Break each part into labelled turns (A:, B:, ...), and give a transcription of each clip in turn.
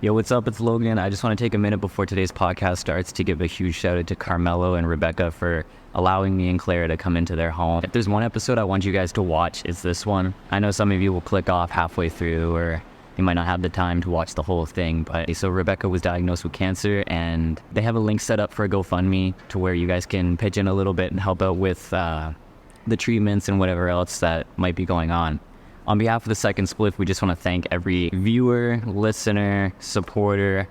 A: Yo, what's up? It's Logan. I just want to take a minute before today's podcast starts to give a huge shout out to Carmelo and Rebecca for allowing me and Clara to come into their home. If there's one episode I want you guys to watch, it's this one. I know some of you will click off halfway through, or you might not have the time to watch the whole thing. But so Rebecca was diagnosed with cancer, and they have a link set up for a GoFundMe to where you guys can pitch in a little bit and help out with the treatments and whatever else that might be going on. On behalf of the Second Spliff, we just want to thank every viewer, listener, supporter,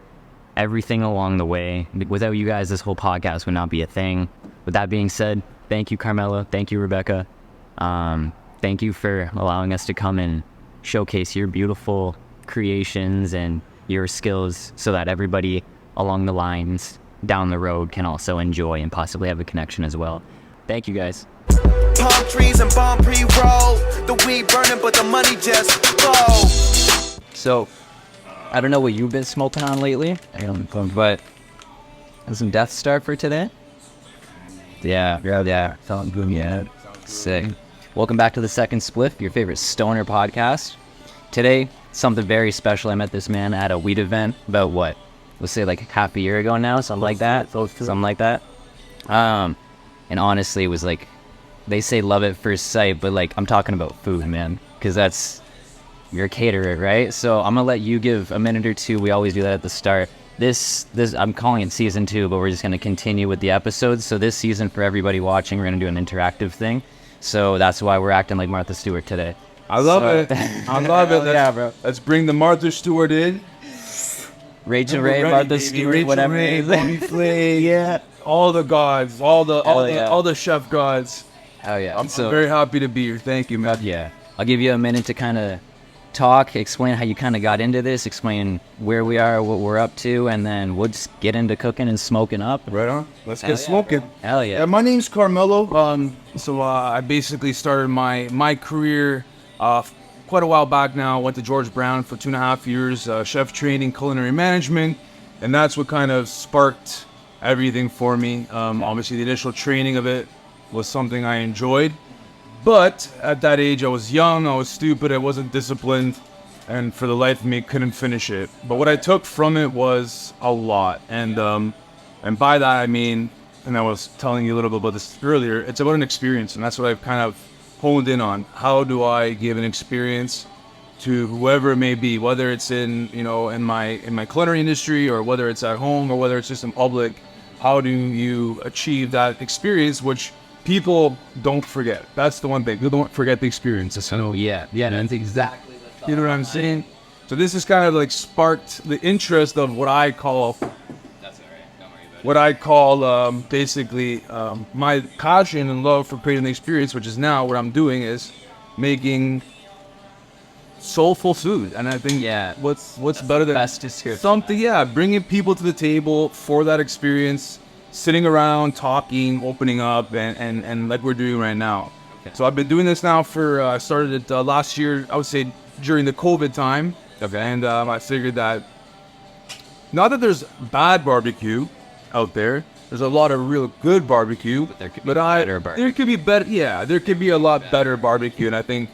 A: everything along the way. Without you guys, this whole podcast would not be a thing. With that being said, thank you, Carmelo. Thank you, Rebecca. Thank you for allowing us to come and showcase your beautiful creations and your skills so that everybody along the lines down the road can also enjoy and possibly have a connection as well. Thank you, guys.
B: Palm trees and bomb pre-roll. The weed burning, but the money just flow.
A: So, I don't know what you've been smoking on lately, but some Death Star for today. Yeah. Sounds good. Yeah, sick. Welcome back to the Second Spliff, your favorite stoner podcast. Today, something very special. I met this man at a weed event about let's say like half a year ago now, something like that. And honestly, it was like, they say love at first sight, but like I'm talking about food, man, because you're a caterer, right? So I'm gonna let you give a minute or two. We always do that at the start. This I'm calling it season 2, but we're just gonna continue with the episodes. So this season, for everybody watching, we're gonna do an interactive thing. So that's why we're acting like Martha Stewart today.
C: I love it. I love it.
A: Yeah, bro.
C: Let's bring the Martha Stewart in.
A: Rachel Ray, Martha Stewart, whatever it is.
C: Yeah. All the gods, all the chef gods.
A: Hell yeah.
C: I'm very happy to be here. Thank you, man.
A: Yeah. I'll give you a minute to kind of talk, explain how you kind of got into this, explain where we are, what we're up to, and then we'll just get into cooking and smoking up.
C: Right on. Let's get smoking.
A: Hell yeah.
C: My name's Carmelo. So I basically started my career quite a while back now. Went to George Brown for 2.5 years, chef training, culinary management, and that's what kind of sparked everything for me. Obviously, the initial training of it was something I enjoyed, but at that age I was young, I was stupid, I wasn't disciplined, and for the life of me couldn't finish it. But what I took from it was a lot, and by that I mean, and I was telling you a little bit about this earlier, it's about an experience, and that's what I've kind of honed in on. How do I give an experience to whoever it may be, whether it's in my culinary industry, or whether it's at home, or whether it's just in public? How do you achieve that experience, which people don't forget? That's the one thing. People don't forget the experience. So
A: Yeah, that's exactly the thought.
C: You know what I'm saying? So this is kind of like sparked the interest of what I call, basically my passion and love for creating the experience, which is now what I'm doing is making soulful food. And I think what's better than something, bringing people to the table for that experience, sitting around, talking, opening up, and like we're doing right now. Okay. So I've been doing this now for, I started it last year, I would say during the COVID time. Okay. And I figured that, not that there's bad barbecue out there, there's a lot of real good barbecue,
A: but there could be better barbecue.
C: There could be better, there could be a lot better barbecue, and I think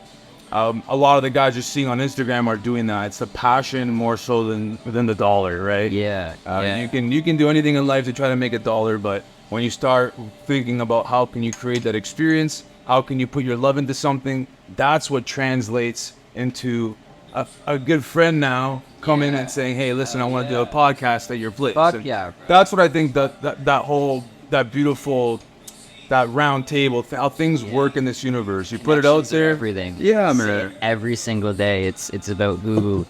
C: a lot of the guys you're seeing on Instagram are doing that. It's the passion more so than the dollar, right?
A: Yeah.
C: You can do anything in life to try to make $1, but when you start thinking about how can you create that experience, how can you put your love into something, that's what translates into a good friend now coming and saying, hey, listen, I want to do a podcast at your place.
A: Fuck yeah.
C: That's what I think that beautiful, that round table, how things work in this universe. You put it out there.
A: Everything.
C: Yeah, man.
A: Every single day, it's about who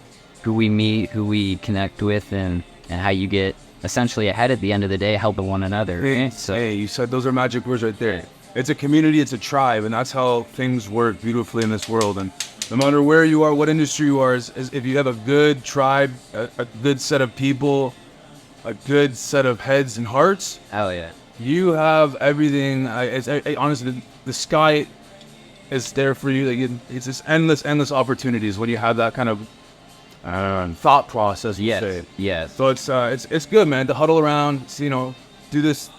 A: we meet, who we connect with, and how you get essentially ahead at the end of the day, helping one another.
C: Hey, you said those are magic words right there. It's a community, it's a tribe, and that's how things work beautifully in this world. And no matter where you are, what industry you are, is if you have a good tribe, a good set of people, a good set of heads and hearts.
A: Hell yeah.
C: You have everything. Honestly, the sky is there for you. It's just endless opportunities when you have that kind of thought process.
A: Yes.
C: So it's good, man, to huddle around. Do this.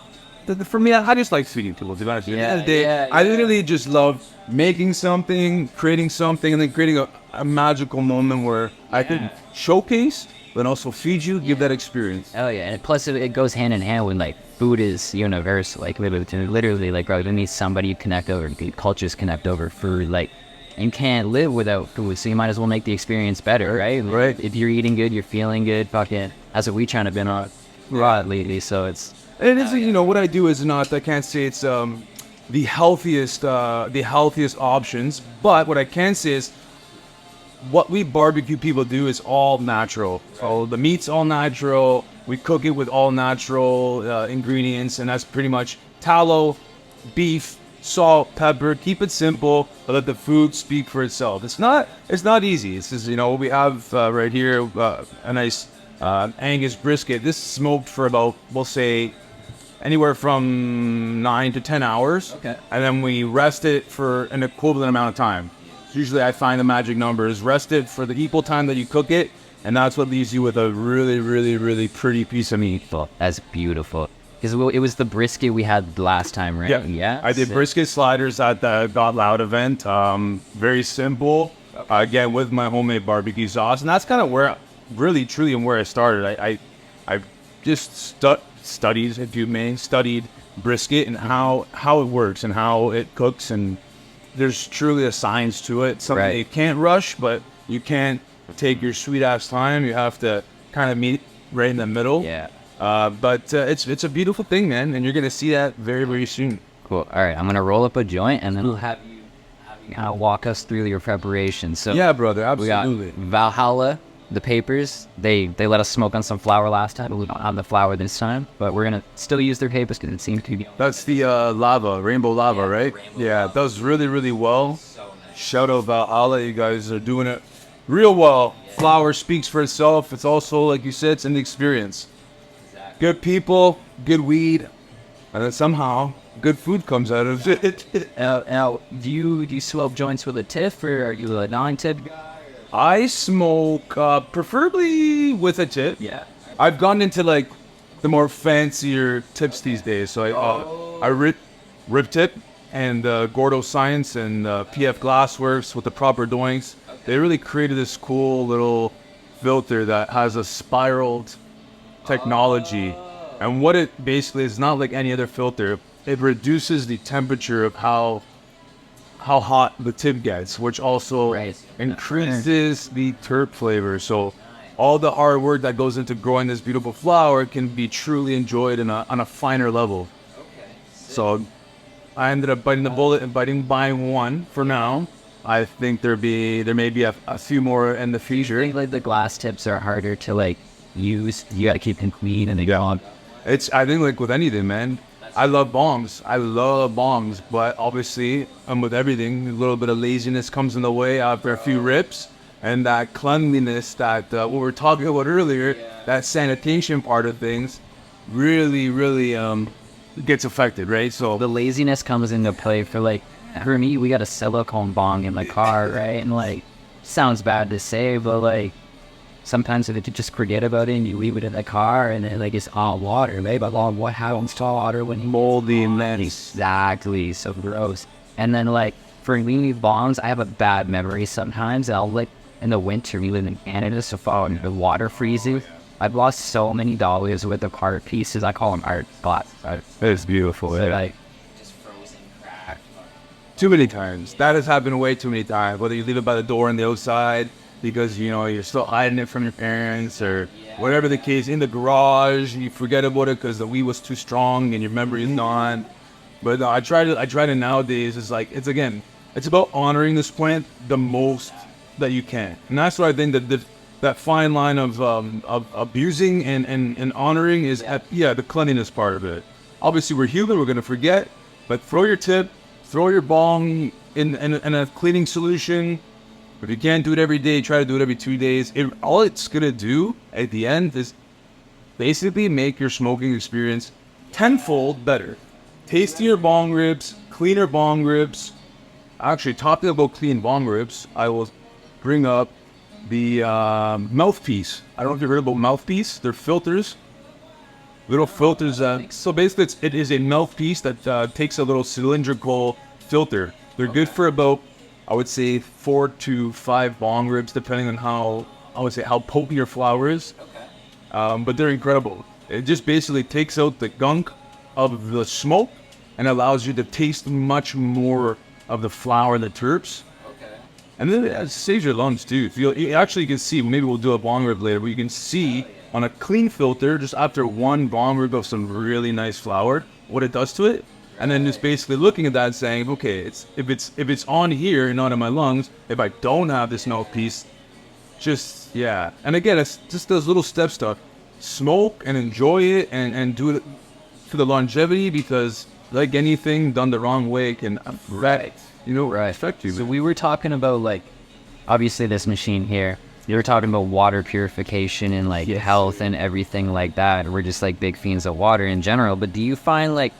C: For me, I just like feeding people. To be honest, at the end of the day, I literally just love making something, creating something, and then creating a magical moment where I can showcase then also feed you, give that experience.
A: Oh yeah, and plus it goes hand in hand with like food is universal. Like literally, like bro, you need somebody you connect over, cultures connect over food. Like you can't live without food, so you might as well make the experience better, right?
C: Right.
A: If you're eating good, you're feeling good. Fucking, that's what we trying to been on a lot lately. So it's
C: And it's, you know, what I do is not, I can't say it's the healthiest options, but what I can say is what we barbecue people do is all natural. So the meat's all natural. We cook it with all natural ingredients, and that's pretty much tallow, beef, salt, pepper. Keep it simple, but let the food speak for itself. It's not easy. It's just, you know, we have right here a nice Angus brisket. This is smoked for about, we'll say, anywhere from 9 to 10 hours.
A: Okay.
C: And then we rest it for an equivalent amount of time. Usually I find the magic number is rest it for the equal time that you cook it, and that's what leaves you with a really, really, really pretty piece of meat.
A: That's beautiful. Because it was the brisket we had last time, right? Yeah.
C: I did brisket sliders at the Got Loud event. Very simple. Again, with my homemade barbecue sauce, and that's kind of where, really, truly, and where I started. I just studied, if you may, studied brisket and how it works and how it cooks, and there's truly a science to it. Something you can't rush, but you can't take your sweet ass time. You have to kind of meet right in the middle.
A: Yeah.
C: But it's a beautiful thing, man, and you're gonna see that very, very soon.
A: Cool. All right, I'm gonna roll up a joint, and then we'll have you kind of walk us through your preparation. So
C: Yeah, brother,
A: we got
C: absolutely.
A: Valhalla, the papers. They let us smoke on some flour last time, but we don't have the flour this time. But we're gonna still use their papers because it seems to be.
C: That's the rainbow lava, right? Yeah, it does really, really well. Shout out Valhalla, you guys are doing it real well. Flour speaks for itself. It's also, like you said, it's an experience. Good people, good weed, and then somehow good food comes out of it.
A: Now, do you smoke joints with a tiff, or are you a non-tip guy?
C: I smoke preferably with a tip.
A: Yeah.
C: I've gone into like the more fancier tips these days. So I rip tip and Gordo Science and PF Glassworks with the proper doinks. They really created this cool little filter that has a spiraled technology, and what it basically is not like any other filter. It reduces the temperature of how hot the tip gets, which also increases the terp flavor. So all the hard work that goes into growing this beautiful flower can be truly enjoyed on a finer level. So I ended up biting the bullet and buying one for now. I think there may be a few more in the
A: I
C: future.
A: think like the glass tips are harder to like use. You got to keep them clean and they go on.
C: I think like with anything, man. I love bongs, but obviously, with everything, a little bit of laziness comes in the way after a few rips, and that cleanliness that what we were talking about earlier, that sanitation part of things, really, really gets affected, right? So
A: The laziness comes into play for like, for me, we got a silicone bong in the car, right? And like, sounds bad to say, but like, sometimes if you just forget about it and you leave it in the car and it like it's all water, right? But what happens to water when
C: moldy and nasty.
A: Exactly, so gross. And then like for me bongs, I have a bad memory sometimes. I'll like in the winter, we live in Canada, so far the water freezing. I've lost so many dollars worth of art pieces. I call them art spots.
C: It's beautiful.
A: They're
C: Yeah.
A: like just frozen crack.
C: Too many times. That has happened way too many times. Whether you leave it by the door on the outside, because you know you're still hiding it from your parents, or whatever the case, in the garage you forget about it because the weed was too strong and your memory is gone. But no, I try to nowadays. It's about honoring this plant the most that you can, and that's what I think that fine line of abusing and honoring is the cleanliness part of it. Obviously we're human, we're gonna forget, but throw your tip, throw your bong in a cleaning solution. If you can't do it every day, try to do it every 2 days. All it's going to do at the end is basically make your smoking experience tenfold better. Tastier bong ribs, cleaner bong ribs. Actually, talking about clean bong ribs, I will bring up the mouthpiece. I don't know if you've heard about mouthpiece. They're filters. Little filters. So basically, it is a mouthpiece that takes a little cylindrical filter. They're good for about, I would say, 4 to 5 bong ribs, depending on how I would say how potent your flour is. But they're incredible. It just basically takes out the gunk of the smoke and allows you to taste much more of the flour, the terps. And then it saves your lungs too. You actually can see, maybe we'll do a bong rib later, but you can see on a clean filter, just after one bong rib of some really nice flour, what it does to it. And then just basically looking at that and saying, okay, if it's on here and not in my lungs, if I don't have this mouthpiece, just, yeah. And again, it's just those little steps to smoke and enjoy it and do it for the longevity, because like anything done the wrong way can affect you.
A: So we were talking about, like, obviously this machine here, you were talking about water purification and like health and everything like that. We're just like big fiends of water in general, but do you find like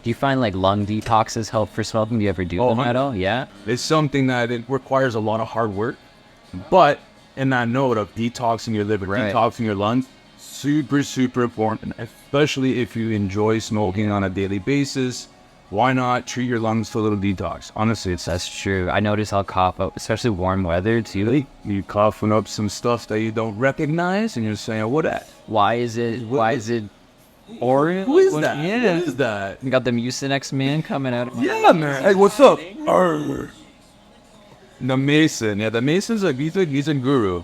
A: lung detoxes help for smoking? Do you ever do them at all? Yeah.
C: It's something that it requires a lot of hard work, but in that note of detoxing your liver, detoxing your lungs, super, super important, especially if you enjoy smoking on a daily basis. Why not treat your lungs to a little detox? Honestly,
A: that's true. I notice I'll cough up, especially warm weather too.
C: You coughing up some stuff that you don't recognize, and you're saying, "What that?
A: Why is it Oreo?
C: Who is that? Yeah, what is that?
A: You got the Mucinex man coming out.
C: Yeah, man. Hey, what's up? The Mason. Yeah, the Mason's he's a guru.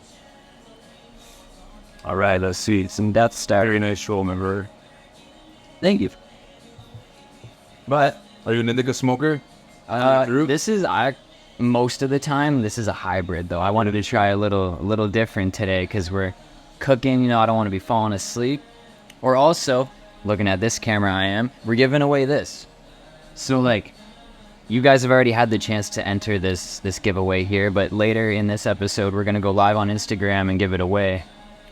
C: All right, let's see. Some Death Star. Very nice show, remember?
A: Thank you.
C: But are you an indica smoker?
A: Most of the time, this is a hybrid though. I wanted to try a little different today because we're cooking. I don't want to be falling asleep. Or also, looking at this camera, we're giving away this. So like, you guys have already had the chance to enter this giveaway here, but later in this episode, we're gonna go live on Instagram and give it away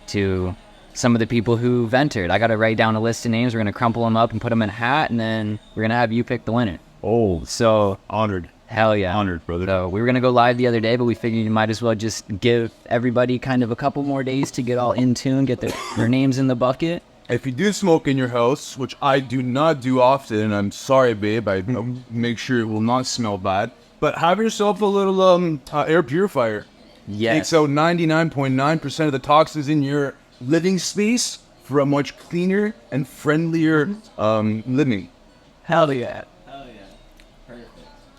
A: to some of the people who've entered. I gotta write down a list of names. We're gonna crumple them up and put them in a hat, and then we're gonna have you pick the winner.
C: Oh,
A: so
C: honored.
A: Hell yeah.
C: Honored, brother.
A: So we were gonna go live the other day, but we figured you might as well just give everybody kind of a couple more days to get all in tune, get their names in the bucket.
C: If you do smoke in your house, which I do not do often, I'm sorry, babe, I make sure it will not smell bad, but have yourself a little air purifier.
A: Yes.
C: Takes out 99.9% of the toxins in your living space for a much cleaner and friendlier living.
A: Hell yeah.
C: Perfect.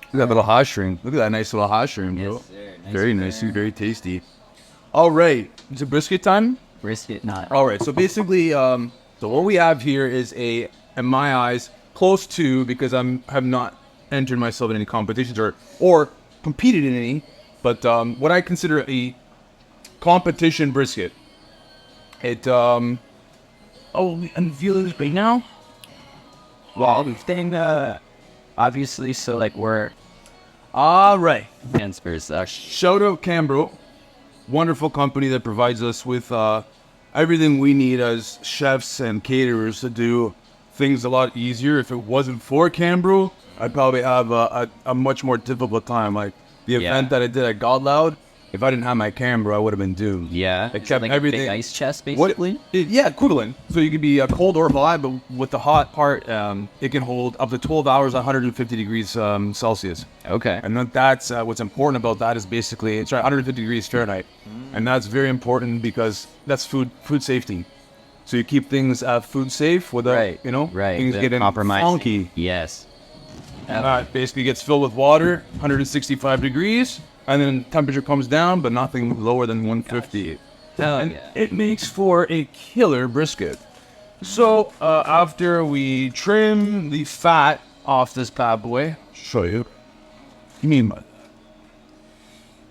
C: Look at that little hash room. Look at that nice little hash room, bro.
A: Yes, sir.
C: Very nice, very tasty. All right, it's a brisket time.
A: Brisket, not.
C: All right, so basically, so what we have here is in my eyes, close to, because have not entered myself in any competitions or competed in any, but what I consider a competition brisket. It and feel this big now.
A: Well, the thing, obviously, so like we're
C: all right.
A: transfers.
C: Shout out Cambro, wonderful company that provides us with everything we need as chefs and caterers to do things a lot easier. If it wasn't for Cambro, I'd probably have a much more difficult time. Like the event that I did at God Loud, if I didn't have my Cambro, I would have been doomed.
A: Yeah,
C: it kept
A: like
C: everything.
A: A big ice chest, basically.
C: Equivalent. So you could be cold or hot, but with the hot part, it can hold up to 12 hours, 150 degrees Celsius.
A: Okay.
C: And that's what's important about that is basically it's 150 degrees Fahrenheit, and that's very important because that's food safety. So you keep things food safe without things getting funky.
A: Yes.
C: That basically gets filled with water, 165 degrees. And then temperature comes down, but nothing lower than 150. And it makes for a killer brisket. So after we trim the fat off this bad boy, show you. You mean by that?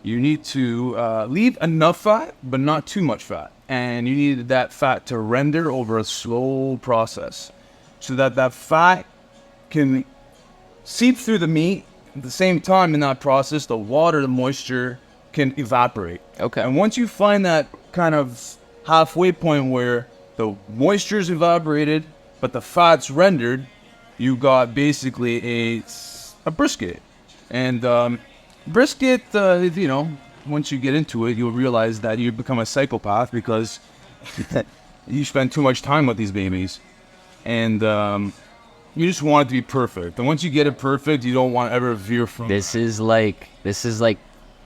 C: You need to leave enough fat, but not too much fat. And you need that fat to render over a slow process, so that that fat can seep through the meat. At the same time, in that process, the water, the moisture can evaporate.
A: Okay.
C: And once you find that kind of halfway point where the moisture's evaporated, but the fat's rendered, you got basically a brisket. And brisket, once you get into it, you'll realize that you become a psychopath because you spend too much time with these babies. And you just want it to be perfect. And once you get it perfect, you don't want to ever veer from
A: This is like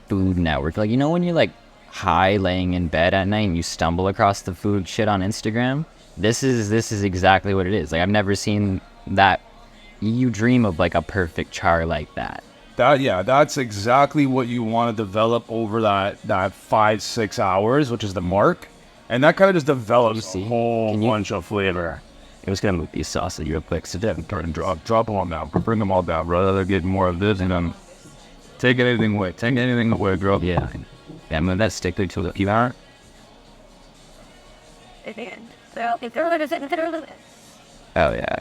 A: Food Network. Like, when you're like high laying in bed at night and you stumble across the food shit on Instagram, this is exactly what it is. Like, I've never seen that. You dream of like a perfect char like that.
C: That's exactly what you want to develop over that 5-6 hours, which is the mark. And that kind of just develops a whole bunch of flavor.
A: I'm just gonna move these sausages real quick. So
C: Drop them all down. Bring them all down, bro. Rather get more of this and then take anything away. Take anything away, bro.
A: yeah, move that stick to the PR. Oh yeah.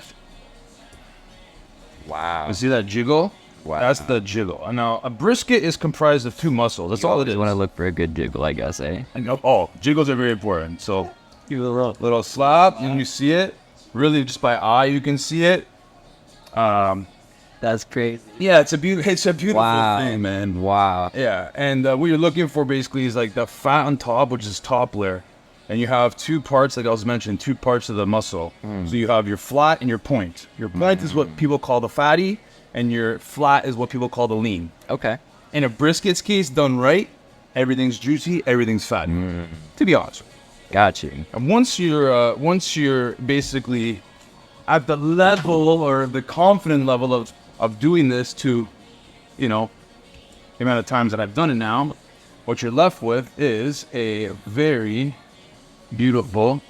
A: Wow.
C: You see that jiggle?
A: Wow.
C: That's the jiggle. And now, a brisket is comprised of 2 muscles. That's all it is.
A: You want to look for a good jiggle, I guess, eh?
C: Jiggles are very important. So, give it a little slap, and you see it. Really, just by eye, you can see it.
A: That's crazy.
C: Yeah, it's a beautiful thing, man.
A: Wow.
C: Yeah, and what you're looking for basically is like the fat on top, which is top layer. And you have 2 parts, like I was mentioning, 2 parts of the muscle. So you have your flat and your point. Your point is what people call the fatty, and your flat is what people call the lean.
A: Okay.
C: In a brisket's case, done right, everything's juicy, everything's fatty. To be honest.
A: Got you.
C: And once you're basically at the level or the confident level of doing this to, you know, the amount of times that I've done it now, what you're left with is a very beautiful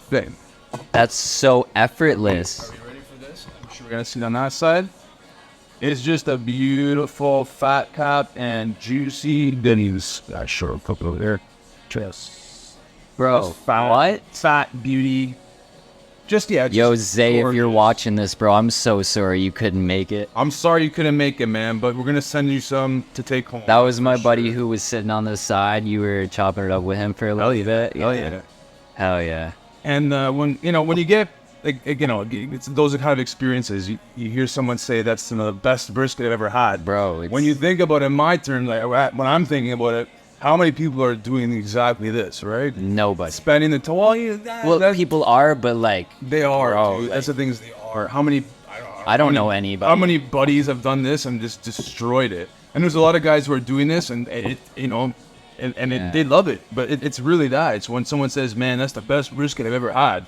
C: thing.
A: That's so effortless.
C: Are you ready for this? I'm sure we're gonna see it on that side. It's just a beautiful fat cap and juicy goodies. I sure cook over there. Just
A: Bro,
C: fat,
A: what?
C: Fat beauty.
A: Yo, Zay, if you're watching this, bro, I'm so sorry you couldn't make it.
C: I'm sorry you couldn't make it, man, but we're gonna send you some to take home.
A: That was my buddy who was sitting on the side. You were chopping it up with him for a little bit.
C: Hell yeah.
A: Hell yeah.
C: And when you get it's those kind of experiences. You hear someone say that's the best brisket I've ever had,
A: bro.
C: When you think about it, in my turn, like when I'm thinking about it, how many people are doing exactly this, right?
A: Nobody.
C: Spending the time.
A: Well, people are, but like
C: they are.
A: Bro,
C: dude.
A: like,
C: That's the things they are. How many?
A: I don't know anybody.
C: How many buddies have done this and just destroyed it? And there's a lot of guys who are doing this, and they love it. But it's really that. It's when someone says, "Man, that's the best brisket I've ever had."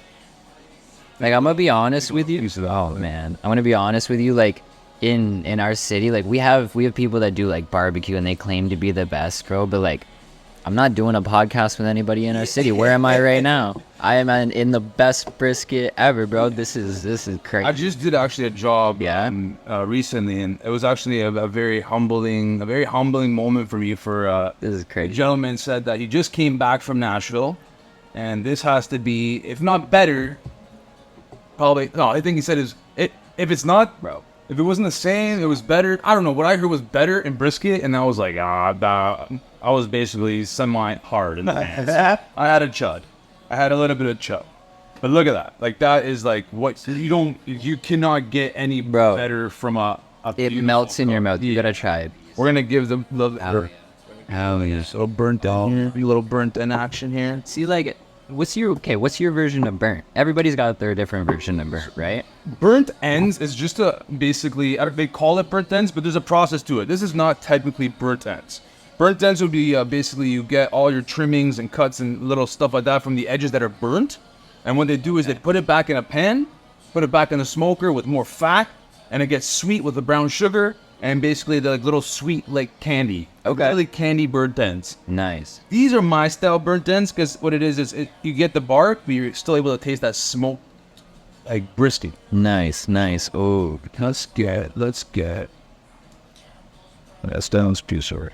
A: Like, I'm gonna be honest with you. Man, I'm gonna be honest with you. Like, in our city, like we have people that do like barbecue and they claim to be the best, bro. But like, I'm not doing a podcast with anybody in our city. Where am I right now? I am in the best brisket ever, bro. This is crazy.
C: I just did actually a job recently, and it was actually a very humbling moment for me.
A: This is crazy.
C: A gentleman said that he just came back from Nashville, and this has to be, if not better, probably no. I think he said if it's not, bro. If it wasn't the same, it was better. I don't know. What I heard was better in brisket, and I was like, I was basically semi-hard in the hands. I had a chud. I had a little bit of chud. But look at that. Like, that is like what you cannot get any better from a
A: it melts in your mouth. You gotta try it.
C: We're gonna give them love.
A: Hell yeah.
C: So burnt out. A little burnt in action here.
A: See, like, what's your version of burnt? Everybody's got their different version of burnt, right?
C: Burnt ends is just basically, they call it burnt ends, but there's a process to it. This is not technically burnt ends. Burnt ends would be basically you get all your trimmings and cuts and little stuff like that from the edges that are burnt. And what they do is they put it back in a pan, put it back in the smoker with more fat, and it gets sweet with the brown sugar, and basically the little sweet like candy.
A: Okay.
C: Really candy burnt ends.
A: Nice.
C: These are my style burnt ends because what it is you get the bark, but you're still able to taste that smoke, like brisket.
A: Nice. Oh,
C: Let's get. That's down piece over.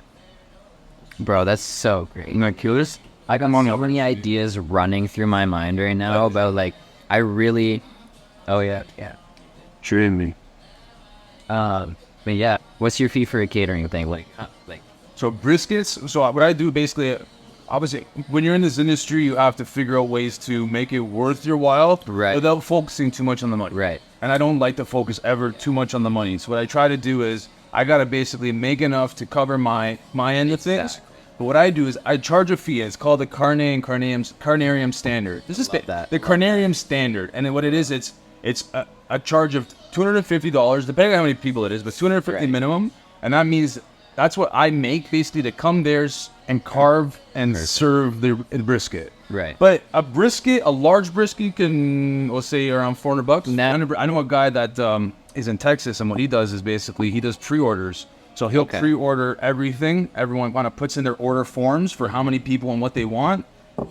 A: Bro, that's so great.
C: You gonna kill this?
A: I got so many ideas running through my mind right now about like I really. Oh yeah.
C: Train me.
A: But yeah, what's your fee for a catering thing? Like.
C: So briskets. So what I do basically, obviously, when you're in this industry, you have to figure out ways to make it worth your while,
A: right?
C: Without focusing too much on the money,
A: right?
C: And I don't like to focus ever too much on the money. So what I try to do is I gotta basically make enough to cover my end of things. But what I do is I charge a fee. It's called the Carne Carnarium standard. This is the Carnarium standard, and then what it is, it's a charge of $250, depending on how many people it is, but $250 minimum, and that means that's what I make basically to come there and carve and serve the brisket.
A: Right.
C: But a large brisket can, let's say, around $400. I know a guy that is in Texas, and what he does is basically he does pre-orders. So he'll pre-order everything. Everyone kind of puts in their order forms for how many people and what they want,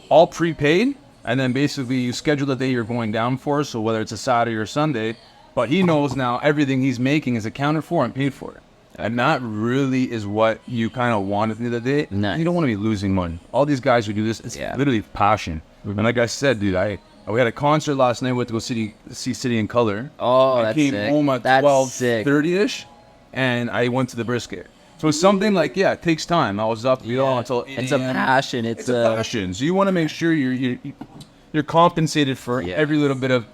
C: all prepaid. And then basically you schedule the day you're going down for, so whether it's a Saturday or Sunday. But he knows now everything he's making is accounted for and paid for. And that really is what you kind of want at the end of the day.
A: Nice.
C: You don't want to be losing money. All these guys who do this, it's literally passion. And like I said, dude, we had a concert last night. We went to go see City in Color.
A: Oh,
C: I
A: that's
C: came
A: sick.
C: home at
A: That's
C: 12:30ish, and I went to the brisket. So it's something like, it takes time. I was up, until 8
A: It's a
C: a.m.
A: passion. It's a
C: passion. So you want to make sure you're compensated for every little bit of,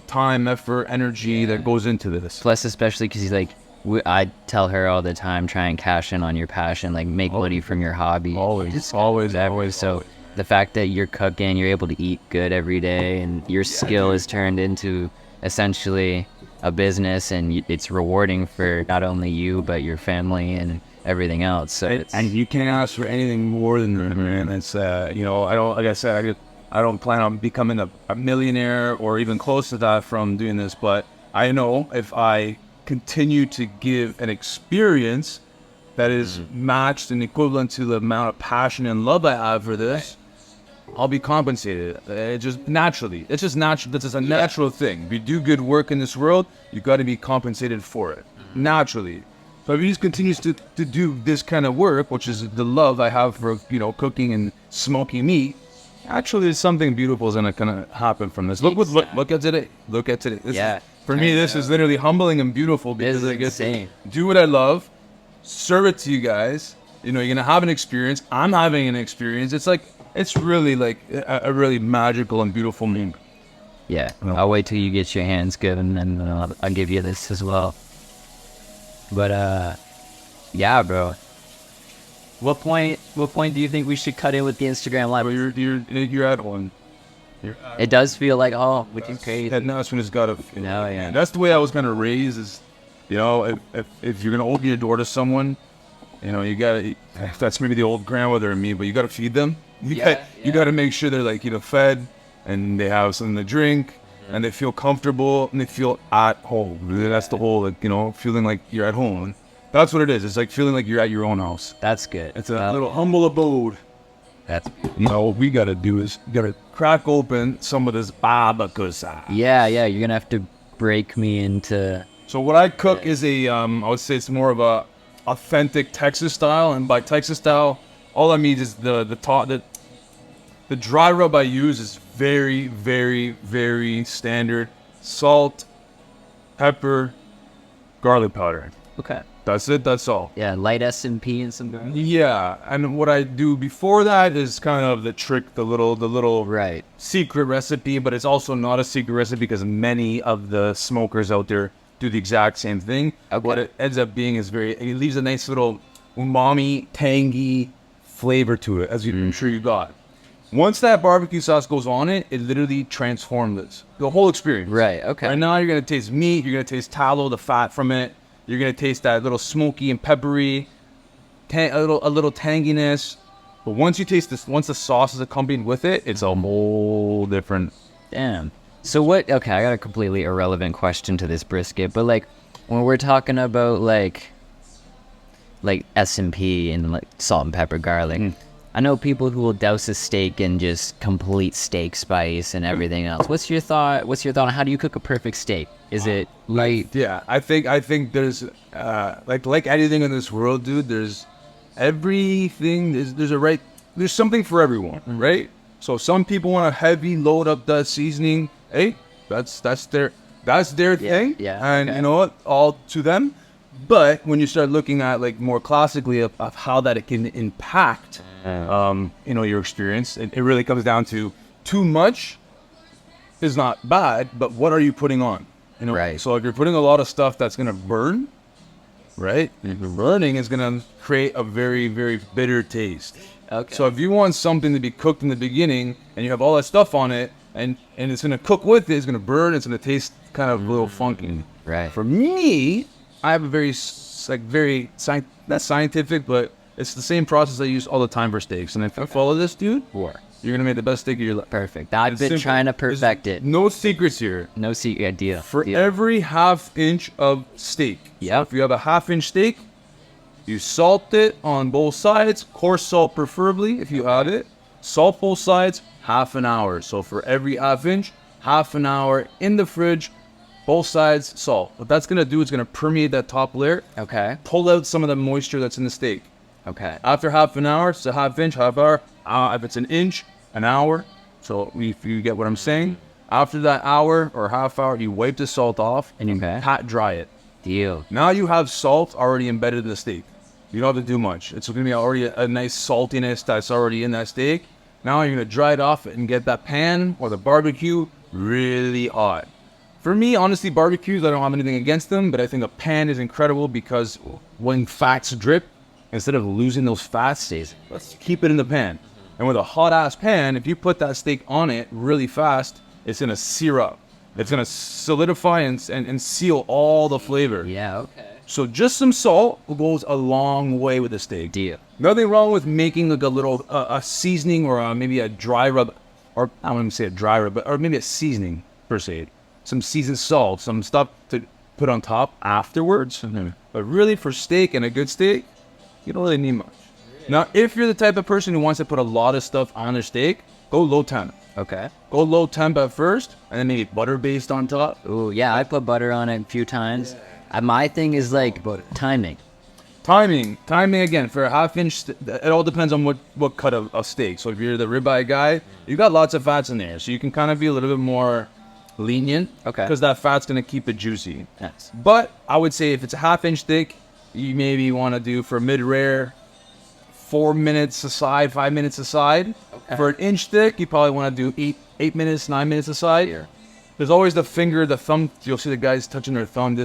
C: time, effort, energy that goes into this.
A: Plus, especially because he's like, I tell her all the time, try and cash in on your passion, like make money from your hobby.
C: Always.
A: So the fact that you're cooking, you're able to eat good every day, and your skill is turned into essentially a business, and it's rewarding for not only you but your family and everything else. So
C: and you can't ask for anything more than that, man. It's I don't, like I said, I don't plan on becoming a millionaire or even close to that from doing this, but I know if I continue to give an experience that is matched and equivalent to the amount of passion and love I have for this, I'll be compensated. It's just natural. This is a natural thing. If you do good work in this world, you got to be compensated for it naturally. So if he just continues to do this kind of work, which is the love I have for cooking and smoking meat, actually there's something beautiful is gonna happen from this. Look at today. Look at today. For me, this is literally humbling and beautiful because I get to do what I love, serve it to you guys. You're gonna have an experience. I'm having an experience. It's really like a really magical and beautiful moment.
A: Yeah, I'll wait till you get your hands good, and then I'll give you this as well. But yeah, bro. What point do you think we should cut in with the Instagram live?
C: But you're at one.
A: It does feel like which is crazy.
C: That announcement has got to. That's the way I was gonna raise. Is if you're gonna open your door to someone, you gotta. That's maybe the old grandmother in me, but you gotta feed them. You gotta make sure they're fed and they have something to drink and they feel comfortable and they feel at home. That's the whole feeling like you're at home. That's what it is. It's like feeling like you're at your own house.
A: That's good.
C: It's a little humble abode.
A: That's
C: what we gotta do is crack open some of this barbecue sauce.
A: Yeah, you're gonna have to break me into.
C: So what I cook is I would say it's more of a authentic Texas style, and by Texas style, all I mean is the dry rub I use is very, very, very standard: salt, pepper, garlic powder.
A: Okay.
C: That's it. That's all.
A: Yeah, light S&P and some garlic.
C: Yeah, and what I do before that is kind of the trick, the little
A: right
C: secret recipe, but it's also not a secret recipe because many of the smokers out there do the exact same thing.
A: Okay.
C: What it ends up being is it leaves a nice little umami, tangy flavor to it, as I'm sure you got. Once that barbecue sauce goes on it literally transforms the whole experience.
A: Right. Okay.
C: Right now you're gonna taste meat, you're gonna taste tallow, the fat from it. You're gonna taste that little smoky and peppery, a little tanginess. But once you taste this, once the sauce is accompanied with it, it's a whole different.
A: Damn. So what? Okay, I got a completely irrelevant question to this brisket, but when we're talking about like S&P and salt and pepper, garlic. I know people who will douse a steak in just complete steak spice and everything else. What's your thought on how do you cook a perfect steak? Is it light?
C: Yeah, I think there's like anything in this world, dude. There's everything. There's something for everyone, right? So some people want a heavy load up that seasoning. Hey, that's their thing.
A: Yeah.
C: And
A: okay.
C: you know what? All to them. But when you start looking at more classically of how that it can impact, your experience, it really comes down to too much is not bad, but what are you putting on?
A: Right.
C: So if you're putting a lot of stuff that's gonna burn, right? Burning is gonna create a very, very bitter taste.
A: Okay.
C: So if you want something to be cooked in the beginning and you have all that stuff on it and it's gonna cook with it, it's gonna burn, it's gonna taste kind of a little funky.
A: Right.
C: For me, I have a very It's like very not scientific, but it's the same process I use all the time for steaks. And if you follow this, dude, you're gonna make the best steak of your life.
A: Perfect. I've
C: It's
A: been
C: simple.
A: trying to perfect it.
C: No secrets here.
A: No secret idea.
C: For every half inch of steak,
A: Yep.
C: if you have a half inch steak, you salt it on both sides, coarse salt preferably if you have it. Salt both sides, half an hour. So for every half inch, half an hour in the fridge, both sides salt. What that's gonna do is gonna permeate that top layer,
A: Okay.
C: pull out some of the moisture that's in the steak.
A: Okay.
C: After half an hour, it's a half inch, half hour. If it's an inch, an hour. So if you get what I'm saying, after that hour or half hour, you wipe the salt off and you
A: Okay.
C: pat dry it.
A: Deal.
C: Now you have salt already embedded in the steak. You don't have to do much. It's going to be already a nice saltiness that's already in that steak. Now you're going to dry it off and get that pan or the barbecue really hot. For me, honestly, barbecues, I don't have anything against them, but I think a pan is incredible because when fats drip, instead of losing those fats, let's keep it in the pan. And with a hot ass pan, if you put that steak on it really fast, it's going to sear up. It's going to solidify and seal all the flavor.
A: Yeah, okay.
C: So just some salt goes a long way with the steak.
A: Deal.
C: Nothing wrong with making like a little a seasoning or maybe a dry rub, or I wouldn't say a dry rub, or maybe a seasoning per se. Some seasoned salt, some stuff to put on top afterwards. But really, for steak and a good steak, you don't really need much. Now, if you're the type of person who wants to put a lot of stuff on their steak, go low temp.
A: Okay.
C: Go low temp at first, and then maybe butter based on top.
A: Ooh, yeah, I put butter on it a few times. My thing is like timing.
C: Timing again for a half inch. It all depends on what cut of steak. So if you're the ribeye guy, you got lots of fats in there, so you can kind of be a little bit more lenient.
A: Okay.
C: Because that fat's gonna keep it juicy.
A: Yes.
C: But I would say if it's a half inch steak, you maybe want to do for mid rare, 4 minutes aside, 5 minutes aside.
A: Okay.
C: For an inch steak, you probably want to do 8 minutes, 9 minutes aside.
A: Here.
C: There's always the finger, the thumb. You'll see the guys touching their thumb.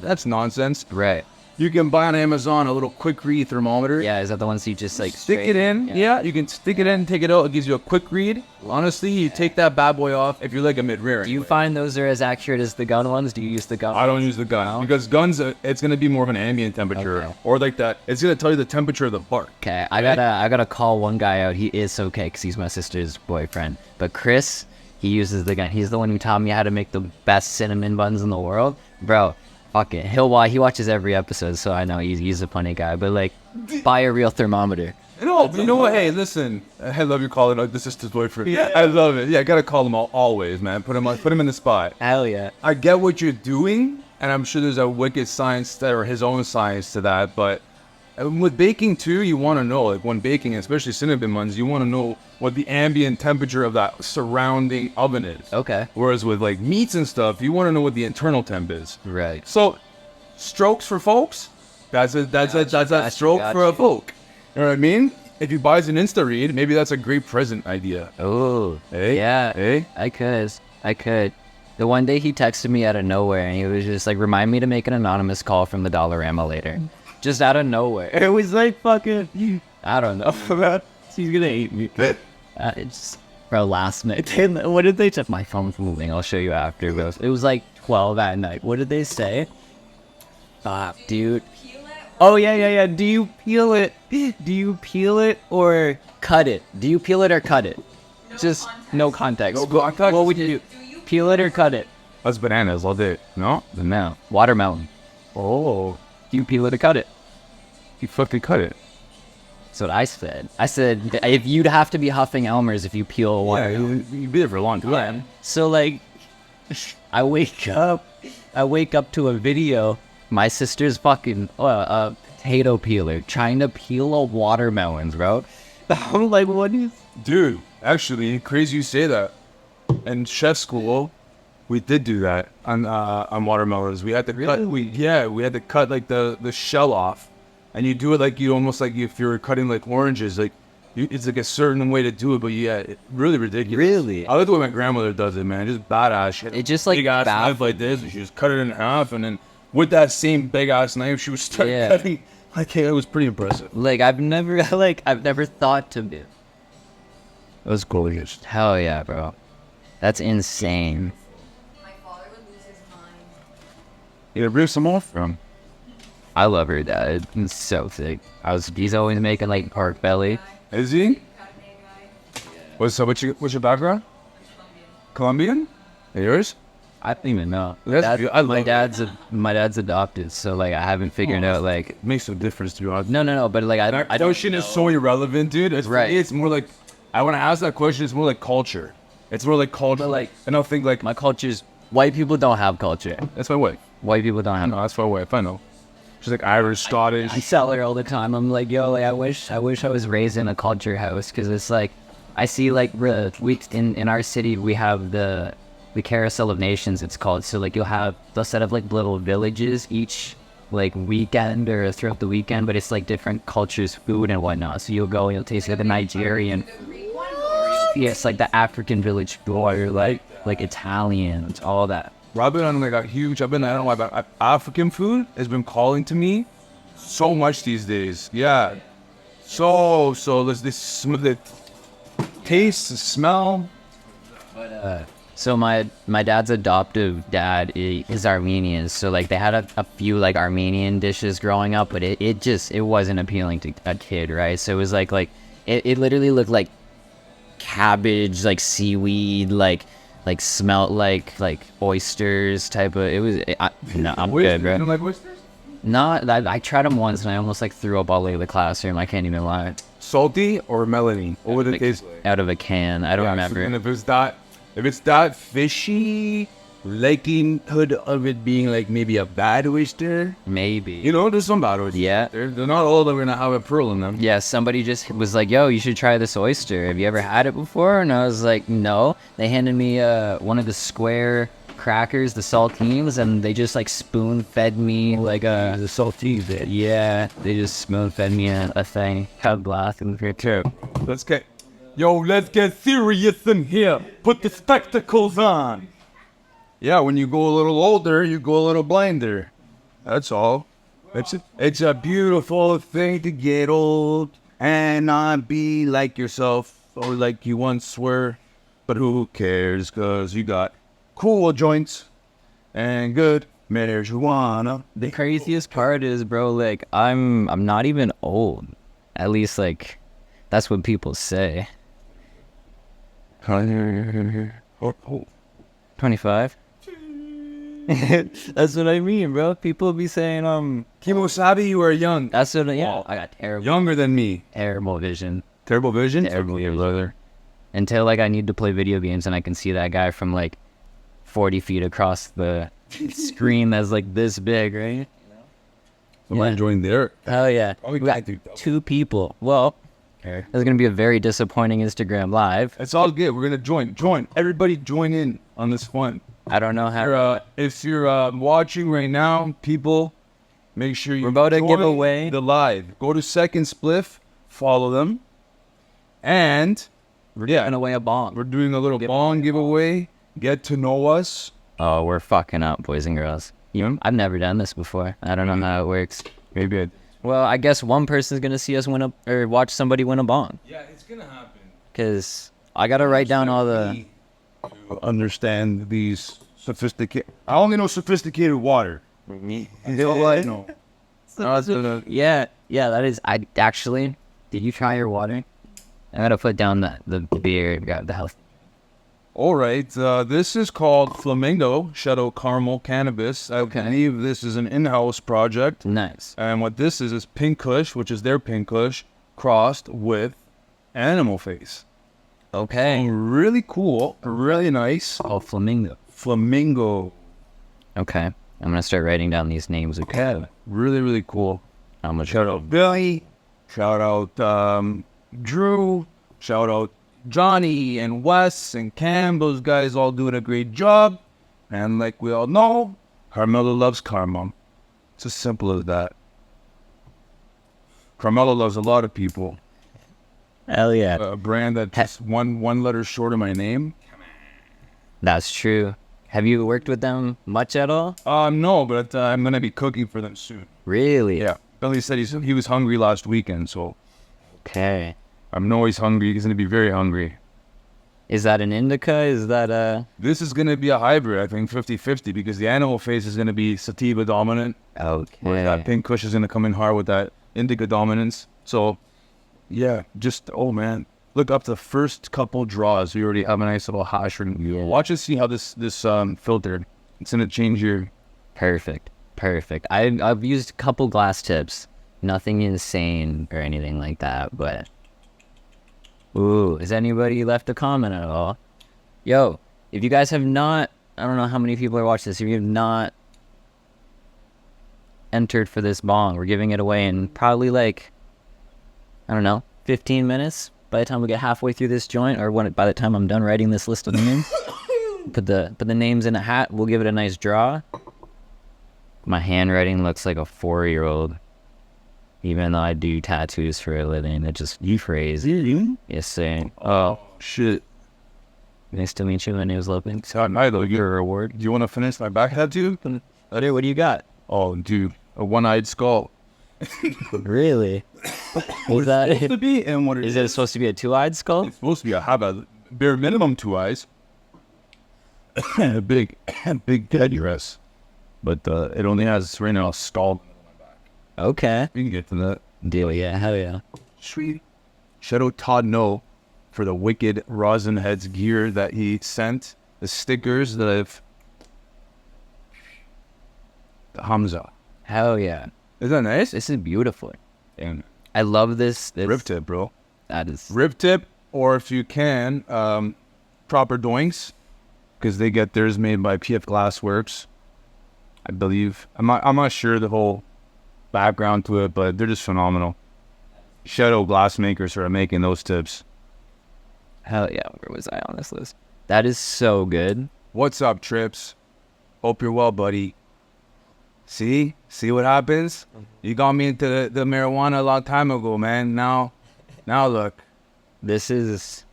C: That's nonsense.
A: Right.
C: You can buy on Amazon a little quick read thermometer.
A: Yeah, is that the ones you just like
C: Stick it in. Yeah, you can stick it in, take it out. It gives you a quick read. Honestly, you take that bad boy off if you're like a mid-rear.
A: Do you find those are as accurate as the gun ones? Do you use the gun?
C: I don't use the gun because guns, it's going to be more of an ambient temperature or like that. It's going to tell you the temperature of the bark.
A: Okay, I gotta call one guy out. He is okay because he's my sister's boyfriend. But Chris, he uses the gun. He's the one who taught me how to make the best cinnamon buns in the world, bro. Fuck it. He watches every episode, so I know he's a funny guy. But like, buy a real thermometer.
C: No, you know what? Hey, listen. I love you calling out the sister's boyfriend. Yeah, I love it. Yeah, I gotta call him always, man. Put him in the spot.
A: Hell yeah.
C: I get what you're doing, and I'm sure there's a wicked science that, or his own science to that. But with baking too, you want to know, like when baking, especially cinnamon buns, you want to know what the ambient temperature of that surrounding oven is.
A: Okay.
C: Whereas with like meats and stuff, you want to know what the internal temp is.
A: Right.
C: So, strokes for folks. That's a stroke for a folk. You know what I mean? If you buy an Insta read, maybe that's a great present idea.
A: Oh.
C: Hey?
A: Yeah.
C: Hey?
A: I could. The one day he texted me out of nowhere, and he was just like, "Remind me to make an anonymous call from the Dollarama later." Just out of nowhere. It was like fucking. I don't know, man. He's gonna hate me. It's bro. Last night, what did they? My phone's moving. I'll show you after. But it was like 12 at night. What did they say? Dude. Oh yeah. Do you peel it? Do you peel it or cut it? Do you peel it or cut it? Just no context.
C: No context.
A: What would you do? Peel it or cut it?
C: That's bananas all day. No?
A: No. Watermelon.
C: Oh.
A: Do you peel it or cut it?
C: You fucking cut it.
A: That's what I said. I said, if you'd have to be huffing Elmer's if you peel one.
C: Yeah, you'd be there for a long time.
A: So like, I wake up to a video. My sister's fucking potato peeler trying to peel a watermelon, bro. I'm like, what is?
C: Dude, actually, crazy you say that. In chef school, we did do that on watermelons. We had to cut. We had to cut like the shell off, and you do it like you almost like if you're cutting like oranges. Like it's like a certain way to do it, but it's really ridiculous.
A: Really?
C: I like the way my grandmother does it, man. Just badass shit.
A: It just like
C: big ass knife like this. And she just cut it in half, and then with that same big ass knife, she would start cutting. Like it was pretty impressive.
A: Like I've never thought to do.
C: That was cool.
A: Hell yeah, bro. That's insane.
D: My father would lose his mind.
C: You gotta bring some more from.
A: I love her dad. He's so sick. He's always making like pork belly.
C: Is he? What's your background? Colombian? And yours?
A: I don't even know.
C: That's
A: My dad's adopted, so like I haven't figured out like.
C: Makes no difference to you.
A: No, but like I don't
C: Notion is so irrelevant, dude. It's
A: Right.
C: It's more like, I want to ask that question. It's more like culture. It's more like culture.
A: But, like,
C: and I'll think like,
A: my culture's white people don't have culture.
C: that's my wife.
A: White people don't have.
C: No, that's my wife. I know. She's like Irish, Scottish.
A: I tell her all the time. I'm like, yo, like I wish I was raised in a culture house, because it's like I see like in our city we have the Carousel of Nations, it's called. So like they'll set up like little villages each like weekend or throughout the weekend, but it's like different cultures, food and whatnot. So you'll go and you'll taste like the Nigerian, it's like the African village food, or like Italian, it's all that.
C: I've been on like a huge. I don't know why, but African food has been calling to me so much these days. Yeah, so there's this the taste, the smell.
A: So my dad's adoptive dad is Armenian, so like they had a few like Armenian dishes growing up, but it wasn't appealing to a kid, right? So it was like it literally looked like cabbage, like seaweed, like smelt like oysters type of. It was no, I'm good, bro.
C: You don't like oysters?
A: No, I tried them once and I almost like threw up all over the classroom. I can't even lie.
C: Salty or melony? What would it taste like?
A: Out of a can. I don't remember.
C: And if it's that fishy likelihood of it being like maybe a bad oyster,
A: Maybe.
C: you know, there's some bad oysters.
A: Yeah.
C: They're not all that we're gonna have a pearl in them.
A: Yeah, somebody just was like, yo, you should try this oyster. Have you ever had it before? And I was like, no. They handed me one of the square crackers, the saltines, and they just like spoon fed me like the saltines. Yeah, they just spoon fed me a thing. Have glass in here too.
C: Let's get serious in here. Put the spectacles on. Yeah, when you go a little older, you go a little blinder. That's all. It's a beautiful thing to get old and not be like yourself or like you once were. But who cares? 'Cause you got cool joints and good marijuana.
A: The craziest part is, bro, like I'm not even old. At least like that's what people say. 25. That's what I mean, bro. People be saying
C: Kimosabi, you are young.
A: that's what I got
C: Younger than me.
A: terrible vision.
C: Terrible vision?
A: Terrible vision. Until like I need to play video games and I can see that guy from like 40 feet across the screen that's like this big, right?
C: Am I enjoying there?
A: Oh yeah.
C: Probably
A: We got
C: can't do that.
A: 2 people. Well,
C: Okay.
A: there's gonna be a very disappointing Instagram live.
C: It's all good. We're gonna join. Everybody join in on this one.
A: I don't know how.
C: If you're watching right now, people, make sure you.
A: We're about to give
C: join
A: away
C: the live. Go to Second Spliff, follow them, and
A: giving away a bomb.
C: we're doing a little bong giveaway. Get to know us.
A: Oh, we're fucking up, boys and girls. I've never done this before. I don't know how it works.
C: Maybe.
A: Well, I guess one person's gonna see us watch somebody win a bong.
C: Yeah, it's gonna happen.
A: Cause I gotta write down all the.
C: Understand these sophisticated. I only know sophisticated water. No.
A: Yeah, that is. I actually. Did you try your water? I gotta put down the beer. Got the health.
C: All right, this is called Flamingo Shadow Caramel Cannabis. I believe this is an in-house project.
A: Nice.
C: And what this is Pink Kush, which is their Pink Kush, crossed with Animal Face.
A: Okay.
C: Really cool, really nice.
A: Oh, flamingo.
C: Flamingo.
A: Okay. I'm gonna start writing down these names. Okay.
C: Really, really cool.
A: How much?
C: Shout out Billy. Shout out Drew. Shout out Johnny and Wes and Cam. Those guys all doing a great job. And like we all know, Carmelo loves Karma. It's as simple as that. Carmelo loves a lot of people.
A: Hell yeah.
C: A brand that's just one letter short of my name.
A: That's true. Have you worked with them much at all?
C: No, but I'm gonna be cooking for them soon.
A: Really?
C: Yeah. Billy said he was hungry last weekend, so
A: Okay.
C: I know he's hungry. He's gonna be very hungry.
A: Is that an indica? Is that a...
C: This is going to be a hybrid, I think, 50-50, because the animal phase is going to be sativa dominant. Where that
A: Okay.
C: pink kush is going to come in hard with that indica dominance. So, yeah, just, oh, man. Look up the first couple draws. We already have a nice little hash.
A: Yeah.
C: Watch and see how this filtered. It's going to change your...
A: Perfect. I've used a couple glass tips. Nothing insane or anything like that, but... Ooh, has anybody left a comment at all? Yo, if you guys have not... I don't know how many people are watching this. If you have not entered for this bong, we're giving it away in probably like, I don't know, 15 minutes by the time we get halfway through this joint, or by the time I'm done writing this list of names. Put the names in a hat. We'll give it a nice draw. My handwriting looks like a 4-year-old. Even though I do tattoos for a living, it just... You phrase. Yes, sir. Oh,
C: Shit.
A: nice to meet you. My name's Lopin.
C: Your
A: Your reward.
C: Do you want to finish my back tattoo?
A: Dude, what do you got?
C: Oh, dude. A one-eyed skull.
A: Really? Was that...
C: Supposed to be, and what
A: Is it supposed to be a two-eyed skull?
C: It's supposed to be a bare minimum 2 eyes. a big headdress. But it only has right now a skull.
A: Okay.
C: We can get to that.
A: Deal, yeah. Hell yeah.
C: Sweet. Shout out Todd No for the wicked Rosin Heads gear that he sent. The stickers that I've... The Hamza.
A: Hell yeah.
C: Is that nice?
A: This is beautiful.
C: And
A: I love this.
C: rib tip, bro.
A: That is...
C: Rib tip, or if you can, proper doinks, because they get theirs made by PF Glassworks, I believe. I'm not sure the whole background to it, but they're just phenomenal. Shout out glass makers for making those tips.
A: Hell yeah. Where was I on this list? That is so good.
C: What's up, Trips? Hope you're well, buddy. See what happens? You got me into the marijuana a long time ago, man. Now look.
A: This is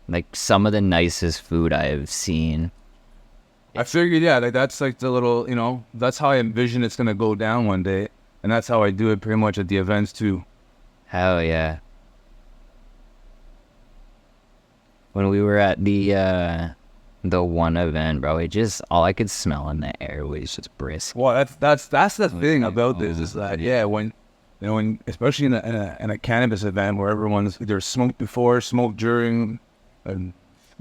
A: like some of the nicest food I have seen.
C: I figured, yeah, like that's like the little, that's how I envision it's gonna go down one day, and that's how I do it pretty much at the events too.
A: Hell yeah. When we were at the one event, bro, it just, all I could smell in the air was just brisk.
C: Well, that's the thing about this is that, yeah, when especially in a cannabis event where everyone's either smoked before, smoked during, and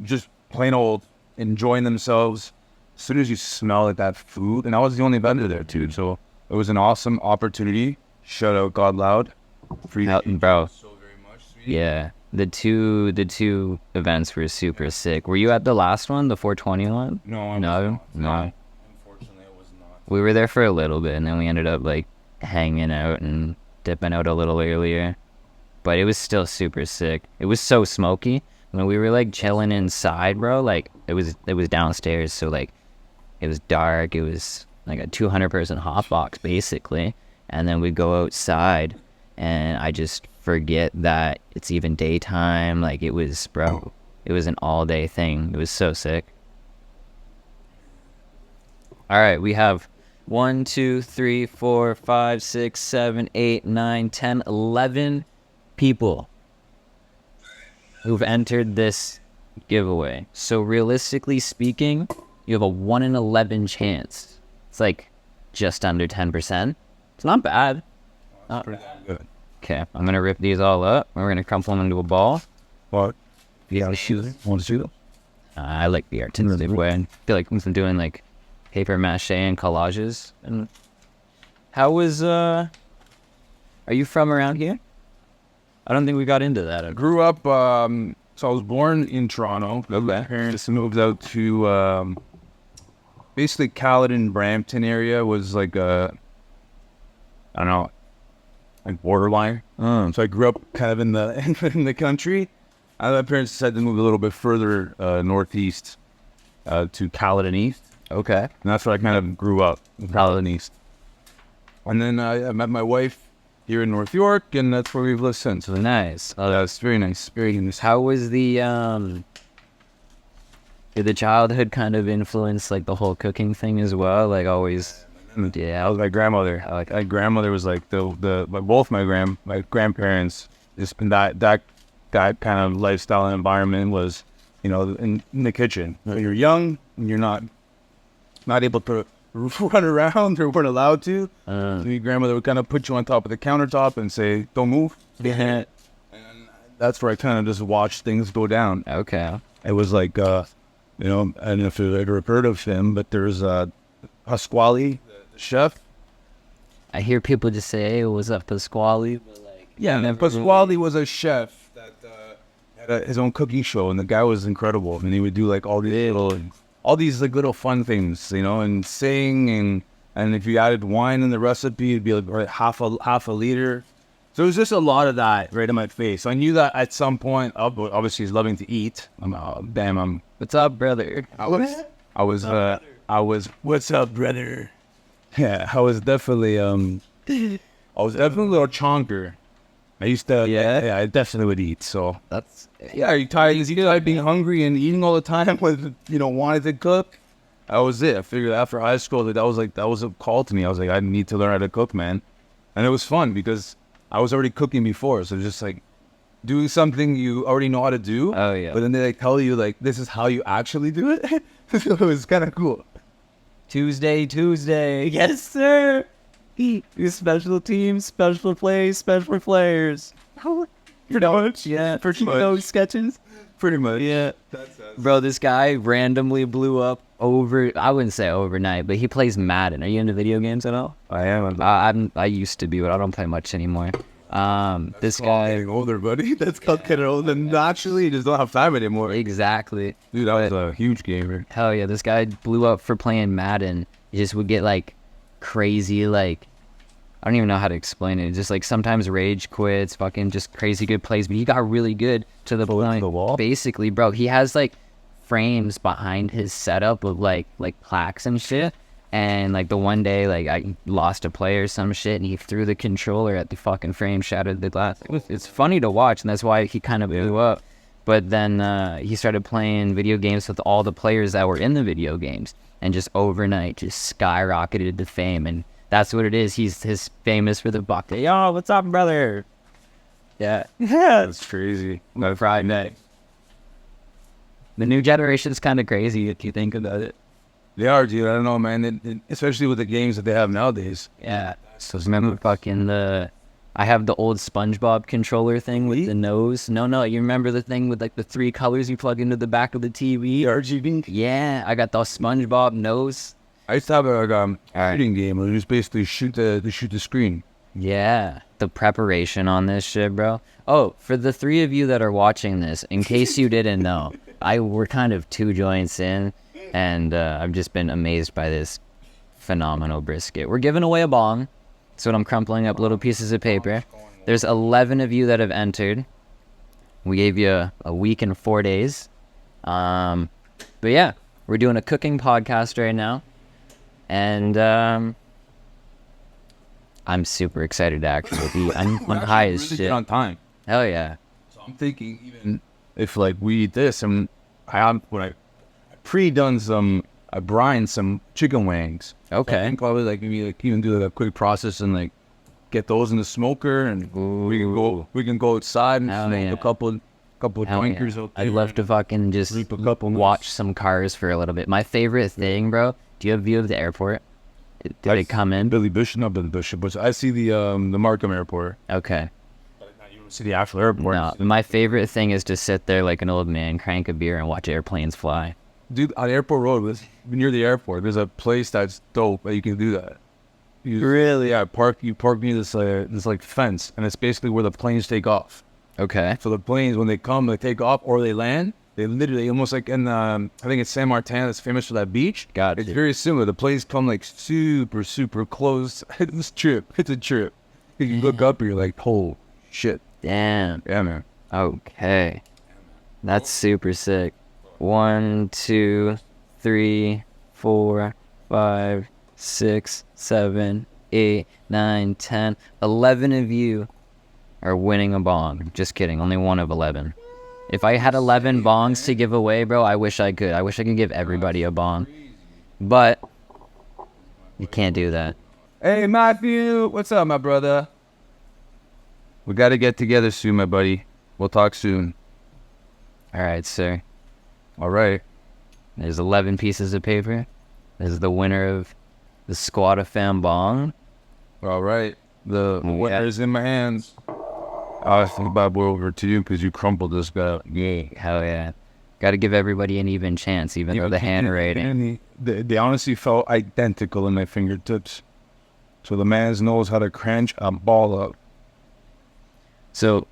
C: just plain old enjoying themselves. As soon as you smell that food, and I was the only vendor there too, so it was an awesome opportunity. Shout out God Loud.
A: Bro.
C: So very much, sweet.
A: Yeah. The two events were super sick. Were you at the last one, the 420 one?
C: No.
A: No.
C: Unfortunately, I was not.
A: We were there for a little bit, and then we ended up like hanging out and dipping out a little earlier. But it was still super sick. It was so smoky. When we were like chilling inside, bro, like it was downstairs, so like it was dark. It was like a 200-person hot box basically, and then we go outside, and I just forget that it's even daytime. Like it was, bro, it was an all-day thing. It was so sick. All right, we have 1, 2, 3, 4, 5, 6, 7, 8, 9, 10, 11 people who've entered this giveaway. So realistically speaking, you have a 1 in 11 chance. It's like just under 10%. It's not bad.
C: That's pretty good.
A: Okay, I'm gonna rip these all up. We're gonna crumple them into a ball.
C: What?
A: Yeah,
C: Want to see them?
A: I like the artistic way. I feel like I'm doing like paper mache and collages. And how was are you from around here? I don't think we got into that.
C: I grew up, so I was born in Toronto. My parents moved out to basically Caledon, Brampton area was like I don't know, like borderline. So I grew up kind of in the country. My parents decided to move a little bit further northeast to Caledon East.
A: Okay.
C: And that's where I kind of grew up, in Caledon East. And then I met my wife here in North York, and that's where we've lived since.
A: So nice.
C: Oh, that's very nice. Very nice.
A: How was the did the childhood kind of influence like the whole cooking thing as well? Like always, yeah.
C: My grandmother. My grandmother was like both my grandparents. Just that that kind of lifestyle and environment was, in the kitchen. You're young and you're not able to run around or weren't allowed to. So your grandmother would kind of put you on top of the countertop and say, "Don't move." And that's where I kind of just watched things go down.
A: Okay.
C: It was like, I don't know if you've ever heard of him, but there's Pasquale, the chef.
A: I hear people just say, "Hey, what's up, Pasquale?" But
C: Pasquale was a chef that had his own cooking show, and the guy was incredible. And he would do like all these like little fun things, and sing, and if you added wine in the recipe, it'd be like half a liter. So it was just a lot of that right in my face. So I knew that at some point, obviously he's loving to eat.
A: What's up, brother?
C: I was, what's up, brother? Yeah, I was definitely a little chonker. I used to, I definitely would eat. So are you tired? Is you like being hungry and eating all the time with, wanting to cook? That was it. I figured after high school that was a call to me. I was like, I need to learn how to cook, man. And it was fun because I was already cooking before. So just like doing something you already know how to do.
A: Oh, yeah.
C: But then they like tell you like, this is how you actually do it. So it was kind of cool.
A: Tuesday. Yes, sir. Special teams, special plays, special players.
C: Pretty much.
A: Yeah.
C: Pretty much.
A: Those sketches.
C: Pretty much.
A: Yeah. Bro, this guy randomly blew up I wouldn't say overnight, but he plays Madden. Are you into video games at all?
C: I am.
A: I used to be, but I don't play much anymore. This guy
C: getting older, buddy. That's called getting older. Naturally, you just don't have time anymore.
A: Exactly.
C: Dude, I was a huge gamer.
A: Hell yeah, this guy blew up for playing Madden. He just would get like crazy, like I don't even know how to explain it. Just like sometimes rage quits, fucking just crazy good plays. But he got really good to the point.
C: The wall?
A: Basically, bro, he has like frames behind his setup of like plaques and shit. And like the one day, like I lost a play or some shit, and he threw the controller at the fucking frame, shattered the glass. It's funny to watch, and that's why he kind of blew up. But then he started playing video games with all the players that were in the video games, and just overnight just skyrocketed to fame. And that's what it is. He's famous for the buck. Yo, what's up, brother? Yeah.
C: That's crazy.
A: No Friday. The new generation's kind of crazy if you think about it.
C: They are, dude. I don't know, man. Especially with the games that they have nowadays.
A: Yeah. So remember fucking I have the old SpongeBob controller thing with the nose. No, you remember the thing with like the 3 colors you plug into the back of the TV?
C: RGB?
A: Yeah, I got the SpongeBob nose.
C: I used to have a shooting game where you just basically shoot the screen.
A: Yeah, the preparation on this shit, bro. Oh, for the 3 of you that are watching this, in case you didn't know, we're kind of 2 joints in, and I've just been amazed by this phenomenal brisket. We're giving away a bong. That's what I'm crumpling up little pieces of paper. There's 11 of you that have entered. We gave you a week and 4 days. But yeah, we're doing a cooking podcast right now. And I'm super excited to actually be. I'm high as shit.
C: On time.
A: Hell yeah.
C: So I'm thinking even if like we eat this, and I pre-done I brined some chicken wings.
A: Okay.
C: So I think probably like maybe like even do like a quick process and like get those in the smoker, and we can go outside and smoke a couple of drinkers out there.
A: I'd love to fucking just watch some cars for a little bit. My favorite thing, bro. Do you have a view of the airport? Did they come in?
C: Not Billy Bishop, but I see the Markham Airport.
A: Okay.
C: You don't see the actual airport.
A: No, my favorite thing is to sit there like an old man, crank a beer, and watch airplanes fly.
C: Dude, on Airport Road, near the airport, there's a place that's dope that you can do that.
A: Really?
C: Yeah, you park near this like fence, and it's basically where the planes take off.
A: Okay.
C: So the planes, when they come, they take off or they land. They literally almost like in I think it's San Martin that's famous for that beach.
A: Got it.
C: It's very similar. The planes come like super, super close. It's a trip. You can look up and you're like, oh shit.
A: Damn.
C: Yeah, man.
A: Okay. That's super sick. 1, 2, 3, 4, 5, 6, 7, 8, 9, 10. 11 of you are winning a bong. Just kidding. Only 1 of 11. If I had 11 bongs to give away, bro, I wish I could. I wish I could give everybody a bong. But you can't do that.
C: Hey, Matthew. What's up, my brother? We got to get together soon, my buddy. We'll talk soon.
A: All right, sir.
C: All right.
A: There's 11 pieces of paper. This is the winner of the Squatta Fam Bong.
C: All right. The winner is in my hands. I think bad boy over to you because you crumpled this guy.
A: Yeah, hell yeah. Got to give everybody an even chance, even though the handwriting.
C: And they honestly felt identical in my fingertips. So the man knows how to crunch a ball up.
A: So,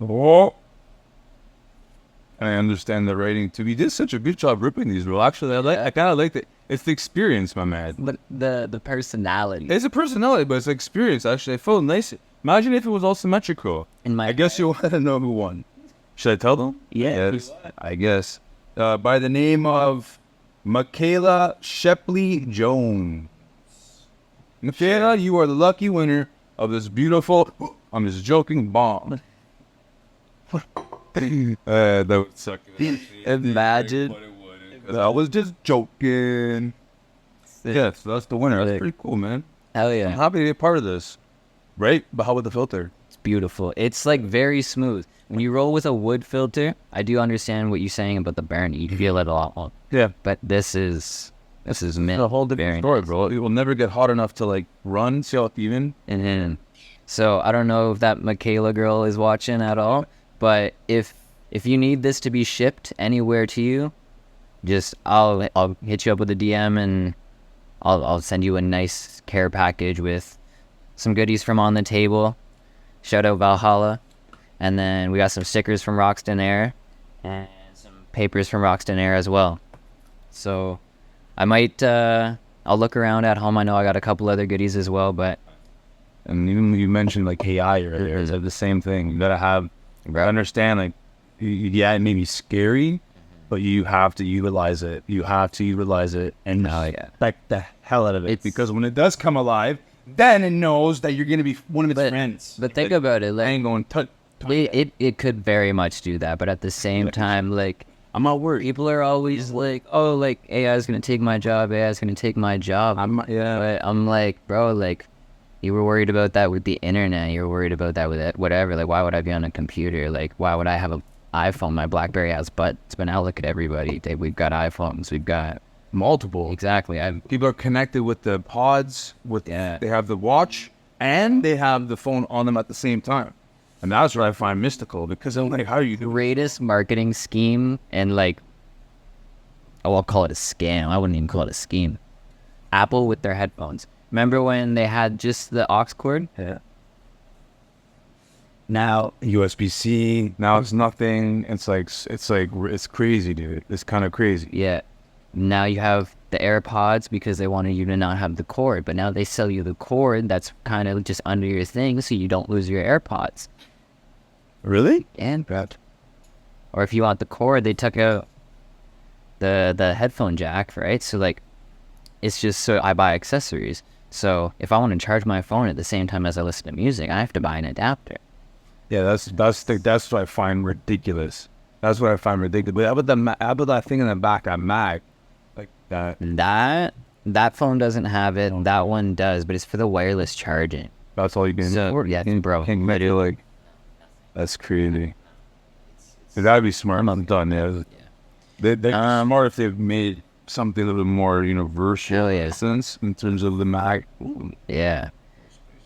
C: And I understand the writing too. You did such a good job ripping these, bro. Actually, I kind of like it. It's the experience, my man.
A: but the personality.
C: It's a personality, but it's experience. Actually, I felt nice. Imagine if it was all symmetrical. I guess you want to know who won. Should I tell them?
A: Yeah.
C: Yes, I guess. By the name of Michaela Shepley Jones. Michaela, you are the lucky winner of this beautiful, I'm just joking, bomb. That would suck.
A: Imagine.
C: I was just joking. Yes, that's the winner. That's pretty cool, man.
A: Hell
C: I'm
A: yeah.
C: happy to be a part of this. Right? But how about the filter?
A: It's beautiful. It's like very smooth. When you roll with a wood filter, I do understand what you're saying about the burn. You feel it a lot more.
C: Yeah.
A: But this is mint.
C: A whole different story, bro. It will never get hot enough to like run. See how it's even?
A: And so I don't know if that Michaela girl is watching at all, but if you need this to be shipped anywhere to you, just I'll hit you up with a DM and I'll send you a nice care package with some goodies from On the Table. Shout out Valhalla. And then we got some stickers from Roxton Air and some papers from Roxton Air as well. So I might I'll look around at home. I know I got a couple other goodies as well, but
C: And even you mentioned like AI earlier, it's the same thing. You gotta have, understand like, yeah, it may be scary, but you have to utilize it. You have to utilize it and respect the hell out of it. Because when it does come alive, then it knows that you're gonna be one of its friends.
A: But think about it, like
C: I ain't going to.
A: it could very much do that, but at the same time, like
C: I'm not worried.
A: people are always like, oh, like AI is gonna take my job. AI is gonna take my job. But I'm like, bro, like. You were worried about that with the internet. You were worried about that with it, whatever. Like, why would I be on a computer? Like, why would I have an iPhone? My BlackBerry has buttons, but now look at everybody. We've got iPhones. We've got
C: multiple.
A: Exactly.
C: People are connected with the pods. They have the watch and they have the phone on them at the same time. And that's what I find mystical because I'm like, how are you doing?
A: Greatest marketing scheme and like, I'll call it a scam. I wouldn't even call it a scheme. Apple with their headphones. Remember when they had just the aux cord?
C: Yeah.
A: Now
C: USB-C. Now it's nothing. It's crazy, dude. It's kind of crazy.
A: Yeah. Now you have the AirPods because they wanted you to not have the cord, but now they sell you the cord that's kind of just under your thing, so you don't lose your AirPods.
C: Really?
A: And or if you want the cord, they took out the headphone jack, right? So like, it's just so I buy accessories. So if I want to charge my phone at the same time as I listen to music, I have to buy an adapter.
C: Yeah, that's what I find ridiculous. That's what I find ridiculous. But how about that thing in the back, that mag, like that.
A: That phone doesn't have it. That one does, but it's for the wireless charging.
C: That's all you can afford.
A: Yeah, bro.
C: Like, that's crazy. That'd be smart. I'm done. Yeah. They're smart if they've made something a little more universal sense in terms of the mag.
A: Yeah.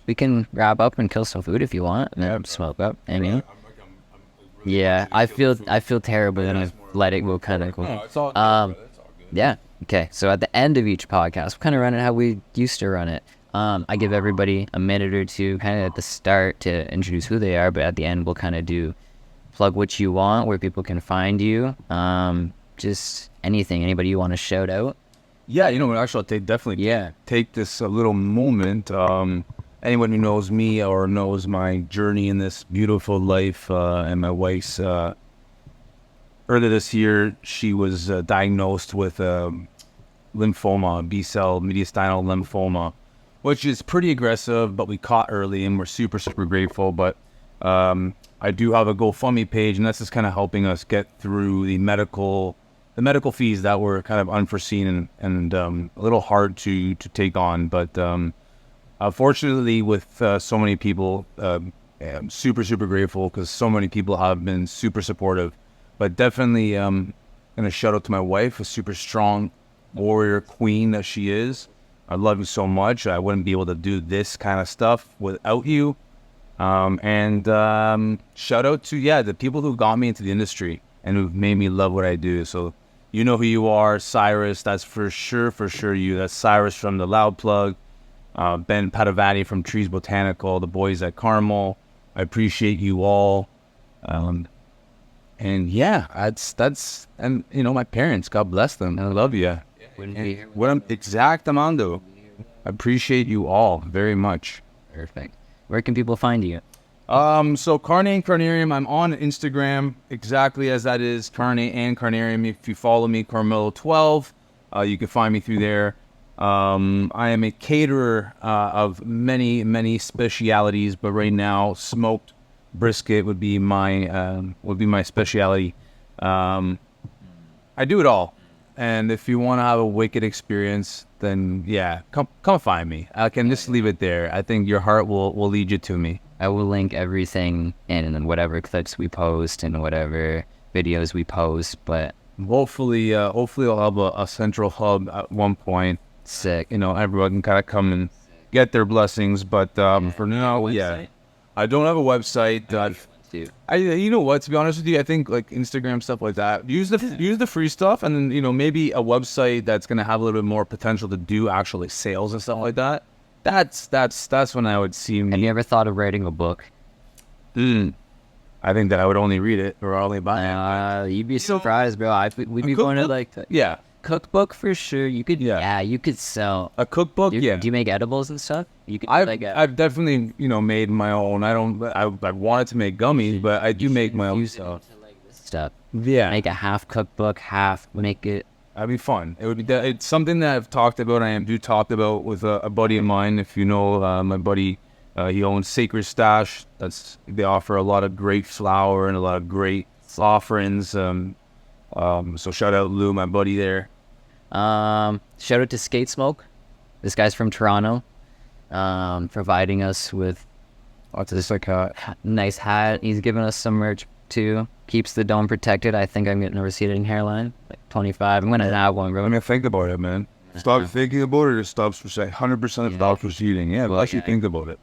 A: We can wrap up and kill some food if you want. And smoke up. I mean, I feel terrible and I let it go kind of cool.
C: No, it's all good.
A: Yeah. Okay. So at the end of each podcast, we kind of run it how we used to run it. I give everybody a minute or two kind of at the start to introduce who they are, but at the end we'll kind of do plug what you want, where people can find you. Just anything, anybody you want to shout out?
C: Yeah, actually, I'll definitely take this a little moment. Anyone who knows me or knows my journey in this beautiful life, and my wife's, earlier this year, she was diagnosed with lymphoma, B-cell mediastinal lymphoma, which is pretty aggressive, but we caught early and we're super, super grateful. But I do have a GoFundMe page, and that's just kind of helping us get through the medical fees that were kind of unforeseen and a little hard to take on. But fortunately, with so many people I'm super, super grateful because so many people have been super supportive. But definitely going to shout out to my wife, a super strong warrior queen that she is. I love you so much. I wouldn't be able to do this kind of stuff without you. And shout out to, the people who got me into the industry and who've made me love what I do. So you know who you are, Cyrus. That's for sure you. That's Cyrus from the Loud Plug. Ben Padavani from Trees Botanical, the boys at Carmel. I appreciate you all. And that's and my parents, God bless them. I love you.
A: Wouldn't be here.
C: What I'm exact, Amando. I appreciate you all very much.
A: Perfect. Where can people find you?
C: So Carne Carnarium, I'm on Instagram exactly as that is, Carne and Carnarium. If you follow me, Carmelo 12, you can find me through there. I am a caterer of many specialities, but right now smoked brisket would be my specialty. I do it all, and if you want to have a wicked experience, then come find me. I can just leave it there. I think your heart will lead you to me.
A: I will link everything in and whatever clips we post and whatever videos we post, but
C: hopefully I'll have a central hub at one point.
A: sick.
C: Everyone can kind of come and get their blessings, but for now, I don't have a website. You know what? To be honest with you, I think like Instagram stuff like that. Use the free stuff, and then maybe a website that's gonna have a little bit more potential to do actually sales and stuff like that. That's when I would see me.
A: Have you ever thought of writing a book?
C: I think that I would only read it or only buy it.
A: You'd be surprised, bro. We'd be going to like cookbook for sure. You could you could sell
C: a cookbook.
A: Do you make edibles and stuff? You could.
C: I've definitely made my own. I wanted to make gummies, but I do make my own stuff.
A: Stuff.
C: Yeah.
A: Make a half cookbook, make it.
C: That'd be fun. It would be. It's something that I've talked about. I do talked about with a buddy of mine. If you know my buddy, he owns Sacred Stash. They offer a lot of great flour and a lot of great offerings. So shout out Lou, my buddy there.
A: Shout out to Skate Smoke. This guy's from Toronto. Providing us with
C: This like a
A: nice hat. He's giving us some merch too. Keeps the dome protected. I think I'm getting a receding hairline, like 25. I'm gonna have one, bro.
C: I mean, think about it, man. Stop thinking about it. It stops for 100% stops receding. Yeah, but actually think about it.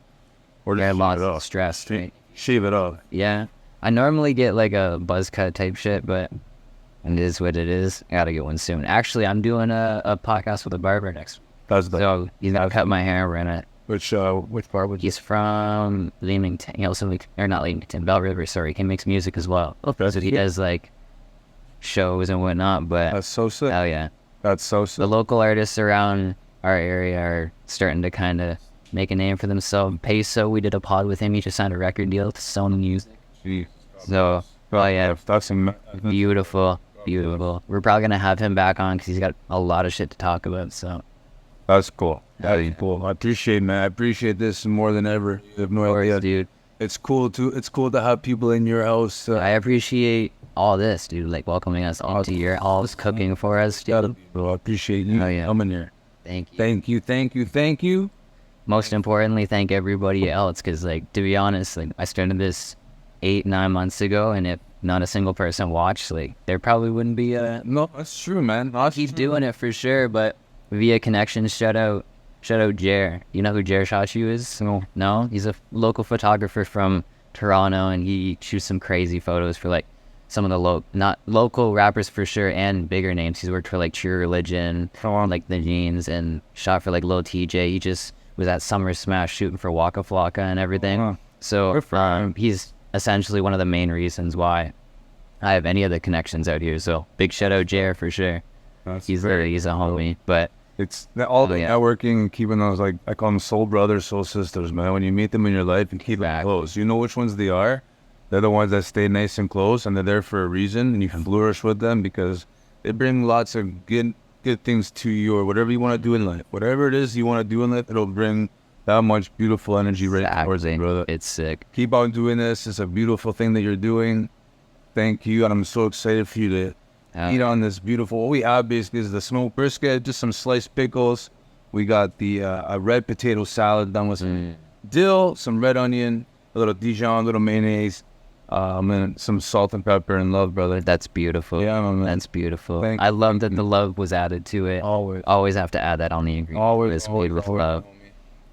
C: Or just
A: lots of stress. Right?
C: Shave it off.
A: Yeah, I normally get like a buzz cut type shit, but it is what it is. I gotta get one soon. Actually, I'm doing a podcast with a barber next week. So he's gonna cut my hair. We're gonna.
C: Which barber?
A: He's from Leamington. He also not Leamington, Bell River. Sorry, he makes music as well.
C: Okay.
A: So he does like shows and whatnot. But
C: that's so sick.
A: Oh yeah,
C: that's so sick.
A: The local artists around our area are starting to kind of make a name for themselves. Peso, we did a pod with him. He just signed a record deal to Sony Music.
C: Jeez.
A: So,
C: that's
A: beautiful. We're probably gonna have him back on because he's got a lot of shit to talk about. So
C: that's cool. That's cool. I appreciate, man. I appreciate this more than ever. You have no idea,
A: dude.
C: It's cool to have people in your house.
A: I appreciate all this, dude. Like welcoming us into your house, cooking for us, dude.
C: Bro, I appreciate you coming here.
A: Thank you. Most importantly, thank everybody else, because like to be honest, like I started this 8-9 months ago, and if not a single person watched, like there probably wouldn't be a.
C: No, that's true, man.
A: Keep doing it for sure, but via connections, shout out Jer. You know who Jer Shashu is? No, he's a local photographer from Toronto, and he shoots some crazy photos for like some of the not local rappers for sure, and bigger names. He's worked for like True Religion, like the Jeans, and shot for like Lil TJ. He just was at Summer Smash shooting for Waka Flocka and everything. So he's essentially one of the main reasons why I have any of the connections out here. So big shout out Jer for sure. He's a homie, but
C: it's all the networking and keeping those, like I call them soul brothers, soul sisters, man. When you meet them in your life, you keep them close. You know which ones they are. They're the ones that stay nice and close, and they're there for a reason, and you can flourish with them because they bring lots of good things to you, or whatever you want to do in life. Whatever it is you want to do in life, it'll bring that much beautiful energy right towards it, brother.
A: It's sick.
C: Keep on doing this. It's a beautiful thing that you're doing. Thank you, and I'm so excited for you to eat on this beautiful. What we have basically is the smoked brisket, just some sliced pickles. We got the a red potato salad done with some dill, some red onion, a little Dijon, a little mayonnaise, and some salt and pepper and love, brother.
A: That's beautiful.
C: Yeah, man.
A: That's beautiful.
C: Thank
A: I love that the love was added to it. Always have to add that on the ingredient. It's made with love.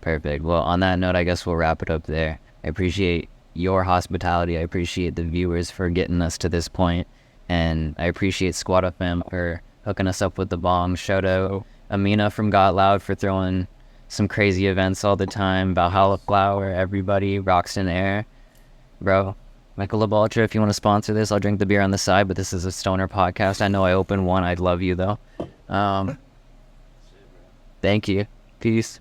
A: Perfect. Well, on that note, I guess we'll wrap it up there. I appreciate your hospitality. I appreciate the viewers for getting us to this point. And I appreciate Squad FM for hooking us up with the bomb. Shout out Amina from Got Loud for throwing some crazy events all the time. Valhalla Flower, everybody, Roxton Air. Bro, Michelob Ultra, if you want to sponsor this, I'll drink the beer on the side, but this is a stoner podcast. I know I opened one. I'd love you, though. Thank you. Peace.